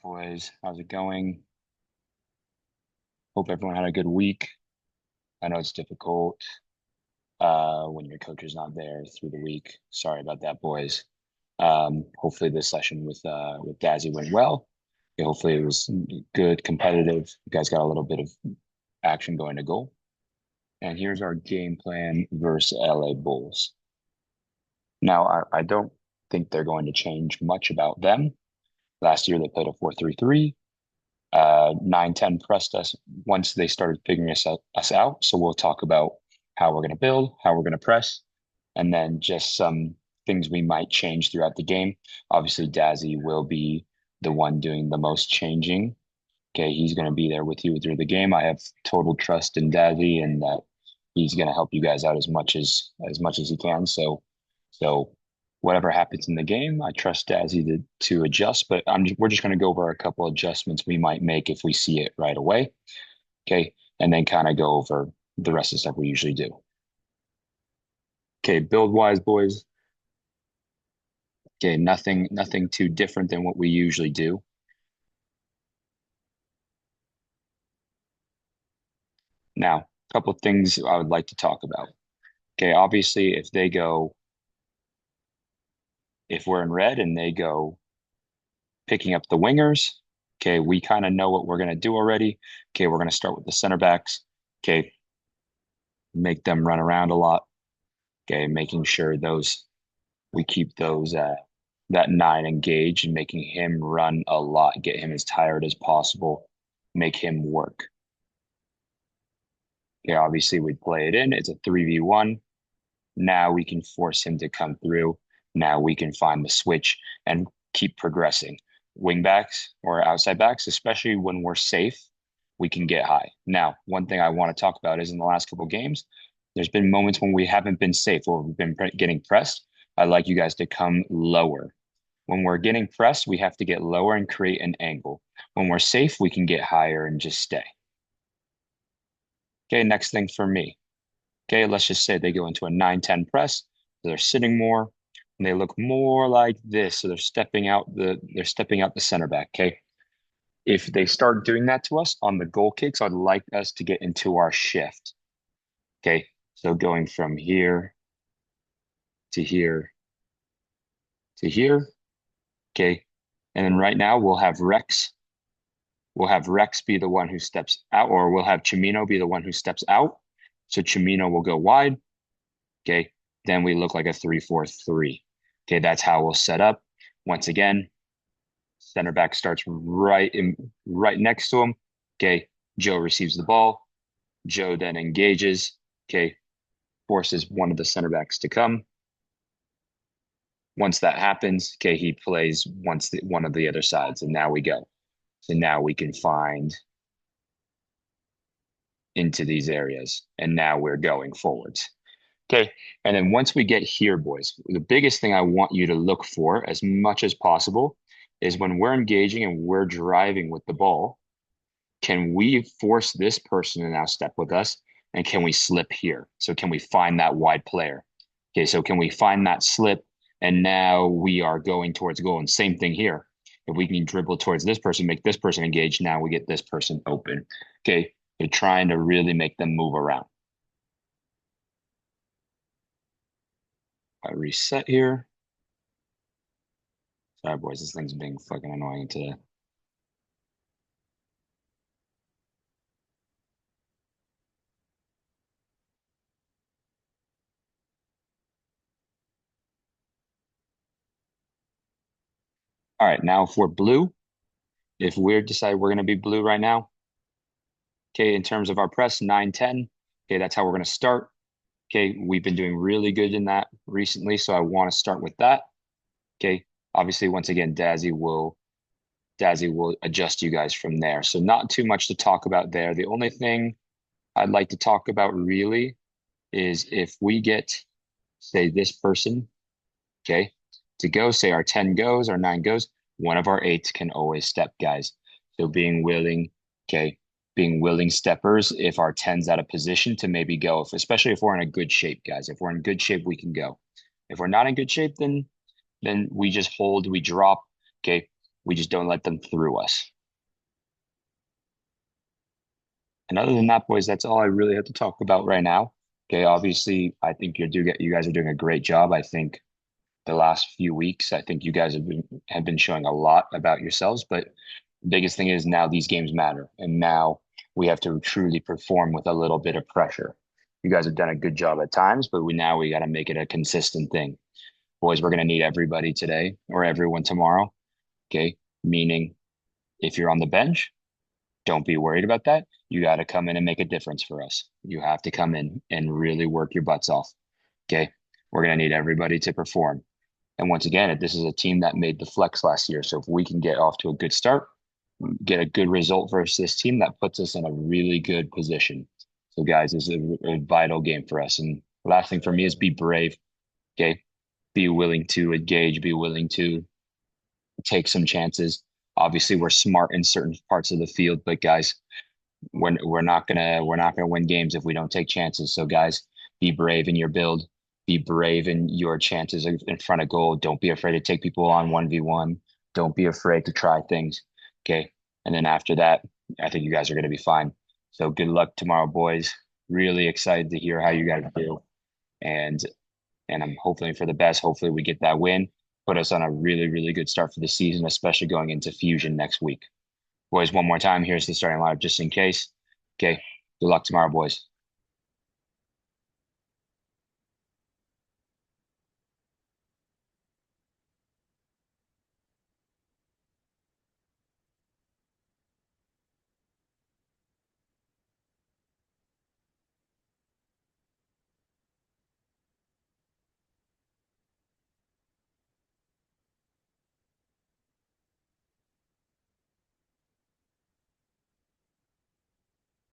Boys, how's it going? Hope everyone had a good week. I know it's difficult when your coach is not there through the week. Sorry about that, boys. Hopefully this session with Dazzy went well. Yeah, hopefully it was good, competitive. You guys got a little bit of action going to goal. And here's our game plan versus LA Bulls. Now, I don't think they're going to change much about them. Last year they played a 4-3-3. 9-10 pressed us once they started figuring us out. So we'll talk about how we're going to build, how we're going to press, and then just some things we might change throughout the game. Obviously, Dazzy will be the one doing the most changing. Okay, he's going to be there with you through the game. I have total trust in Dazzy and that he's going to help you guys out as much as he can. So whatever happens in the game, I trust Dazzy to adjust. But we're just going to go over a couple adjustments we might make if we see it right away. Okay, and then kind of go over the rest of the stuff we usually do. Okay, build wise, boys. Okay, nothing too different than what we usually do. Now, a couple of things I would like to talk about. Okay, obviously, if we're in red and they go picking up the wingers, okay, we kind of know what we're going to do already. Okay, we're going to start with the center backs. Okay, make them run around a lot. Okay, making sure those we keep those that nine engaged and making him run a lot, get him as tired as possible, make him work. Okay, obviously we play it in. It's a 3v1. Now we can force him to come through. Now we can find the switch and keep progressing. Wing backs or outside backs, especially when we're safe, we can get high. Now, one thing I want to talk about is in the last couple of games, there's been moments when we haven't been safe or we've been getting pressed. I'd like you guys to come lower. When we're getting pressed, we have to get lower and create an angle. When we're safe, we can get higher and just stay. Okay, next thing for me. Okay, let's just say they go into a 9-10 press. They're sitting more and they look more like this. So they're stepping out the center back. Okay. If they start doing that to us on the goal kicks, I'd like us to get into our shift. Okay. So going from here to here to here. Okay. And then right now we'll have Rex. We'll have Rex be the one who steps out, or we'll have Chimino be the one who steps out. So Chimino will go wide. Okay. Then we look like a 3-4-3. Okay. That's how we'll set up. Once again, center back starts right next to him. Okay. Joe receives the ball. Joe then engages. Okay. Forces one of the center backs to come. Once that happens, okay, he plays one of the other sides, and now we go. So now we can find into these areas, and now we're going forwards. Okay. And then once we get here, boys, the biggest thing I want you to look for as much as possible is when we're engaging and we're driving with the ball, can we force this person to now step with us? And can we slip here? So can we find that wide player? Okay. So can we find that slip? And now we are going towards goal. And same thing here. If we can dribble towards this person, make this person engage, now we get this person open. Okay. They're trying to really make them move around. I reset here. Sorry, boys, this thing's being fucking annoying today. All right, now if we're blue, if we decide we're going to be blue right now, okay, in terms of our press, 9-10, okay, that's how we're going to start. Okay, we've been doing really good in that recently, so I want to start with that. Okay, obviously, once again, Dazzy will adjust you guys from there. So not too much to talk about there. The only thing I'd like to talk about really is if we get, say, this person, okay, to go, say our 10 goes, our 9 goes, one of our 8s can always step, guys. So being willing, okay, being willing steppers if our 10's out of position to maybe go, especially if we're in a good shape, guys. If we're in good shape, we can go. If we're not in good shape, then we just hold, we drop. Okay. We just don't let them through us. And other than that, boys, that's all I really have to talk about right now. Okay, obviously, I think you guys are doing a great job. I think the last few weeks, I think you guys have been showing a lot about yourselves. But the biggest thing is now these games matter, and now we have to truly perform with a little bit of pressure. You guys have done a good job at times, but we got to make it a consistent thing. Boys, we're going to need everybody today or everyone tomorrow. Okay, meaning if you're on the bench, don't be worried about that. You got to come in and make a difference for us. You have to come in and really work your butts off. Okay. We're going to need everybody to perform. And once again, this is a team that made the flex last year. So if we can get off to a good start, get a good result versus this team, that puts us in a really good position. So, guys, this is a vital game for us. And last thing for me is be brave. Okay. Be willing to engage, be willing to take some chances. Obviously, we're smart in certain parts of the field, but guys, we're not gonna win games if we don't take chances. So guys, be brave in your build, be brave in your chances in front of goal. Don't be afraid to take people on 1v1. Don't be afraid to try things. Okay. And then after that, I think you guys are gonna be fine. So good luck tomorrow, boys. Really excited to hear how you guys do. And I'm hoping for the best. Hopefully we get that win. Put us on a really, really good start for the season, especially going into Fusion next week. Boys, one more time. Here's the starting lineup just in case. Okay. Good luck tomorrow, boys.